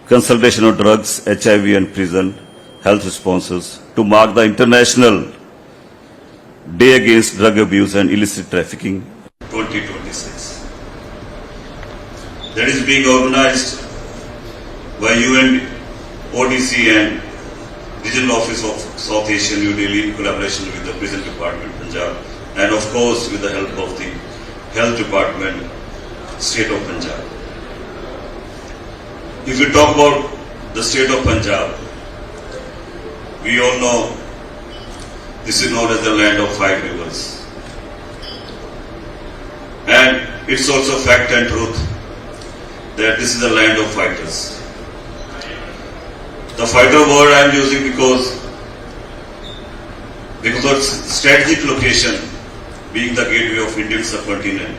consultation on drugs, HIV and prison health responses to mark the International Day Against Drug Abuse and Illicit Trafficking 2026. That is being organized by UN, ODC and Regional Office of South Asia, New Delhi, in collaboration with the Prison Department, Punjab, and of course with the help of the Health Department, State of Punjab. If we talk about the State of Punjab, we all know this is known as the land of 5 rivers. And it's also fact and truth that this is the land of fighters. The fighter word I am using because of its strategic location being the gateway of Indian subcontinent.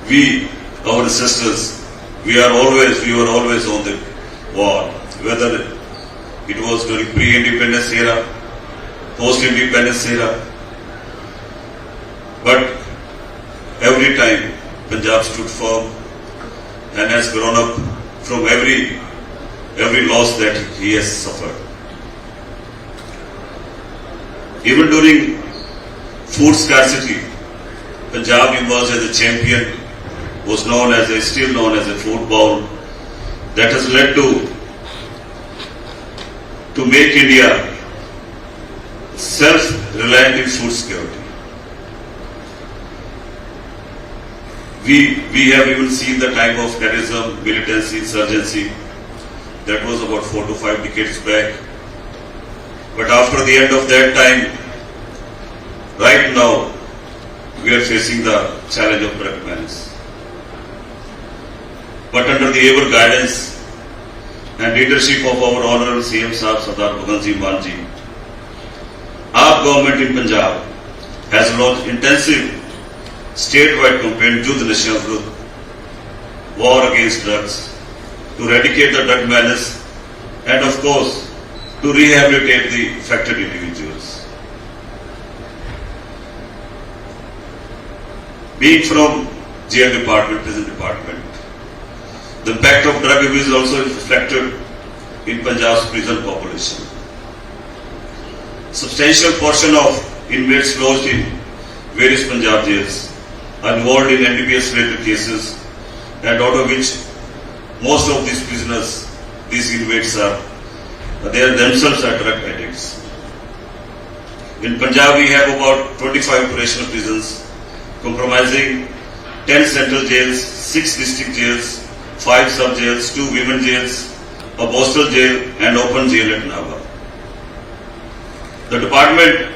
We, our ancestors, we were always on the war, whether it was during pre-independence era, post-independence era. But every time Punjab stood firm and has grown up from every loss that he has suffered. Even during food scarcity, Punjab emerged as a champion, was still known as a food bowl that has led to make India self-reliant in food security. We have even seen the time of terrorism, militancy, insurgency. That was about 4 to 5 decades back. But after the end of that time, right now, we are facing the challenge of drug menace. But under the able guidance and leadership of our Honorable CM Sahib Sardar Bhagwant Singh Mann ji, our government in Punjab has launched intensive statewide campaign Yudh Nashiyan Virudh, war against drugs, to eradicate the drug menace and of course to rehabilitate the affected individuals. Being from jail department, prison department, the impact of drug abuse is also reflected in Punjab's prison population. Substantial portion of inmates lodged in various Punjab jails are involved in NDPS related cases, and out of which most of these prisoners, these inmates they themselves are drug addicts. In Punjab we have about 25 operational prisons comprising 10 central jails, 6 district jails, 5 sub-jails, 2 women jails, a postal jail and open jail at Nava. The department,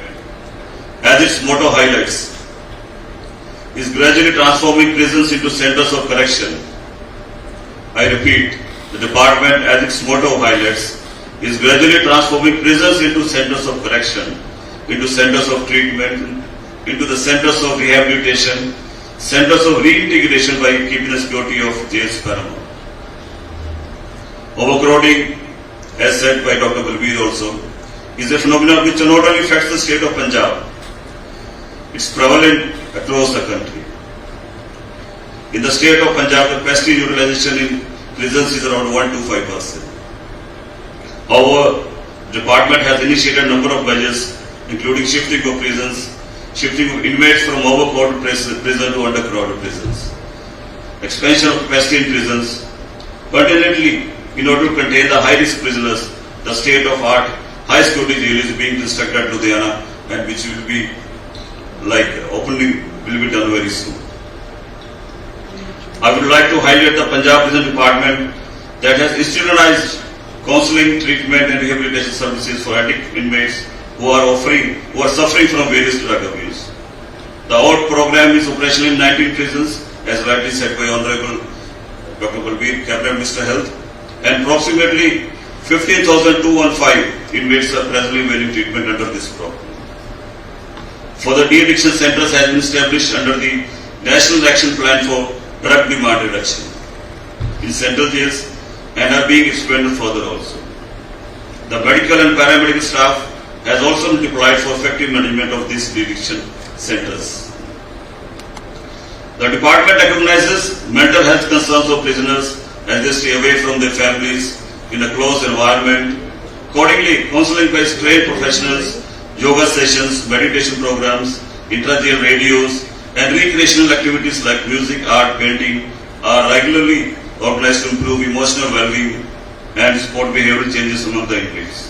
as its motto highlights, is gradually transforming prisons into centers of correction. I repeat, the department, as its motto highlights, is gradually transforming prisons into centers of correction, into centers of treatment, into the centers of rehabilitation, centers of reintegration by keeping the security of jails paramount. Overcrowding, as said by Dr. Balbir also, is a phenomenon which not only affects the state of Punjab, it's prevalent across the country. In the state of Punjab, the capacity utilization in prisons is around 1 to 5%. However, the department has initiated a number of measures, including shifting of prisons, shifting of inmates from overcrowded prison to undercrowded prisons, expansion of capacity in prisons. Pertinently, in order to contain the high-risk prisoners, the state-of-art high-security jail is being constructed at Ludhiana, and which will be opening will be done very soon. I would like to highlight the Punjab Prison Department that has institutionalized counseling, treatment and rehabilitation services for addict inmates who are suffering from various drug abuse. The OUT program is operational in 19 prisons, as rightly said by Honorable Dr. Balbir, Cabinet Minister Health, and approximately 15,215 inmates are presently awaiting treatment under this program. Further, de-addiction centers have been established under the National Action Plan for Drug Demand Reduction in central jails and are being expanded further also. The medical and paramedical staff has also been deployed for effective management of these de-addiction centers. The department recognizes mental health concerns of prisoners as they stay away from their families in a closed environment. Accordingly, counseling by trained professionals, yoga sessions, meditation programs, intrajail radios, and recreational activities like music, art, painting are regularly organized to improve emotional well-being and support behavioral changes among the employees.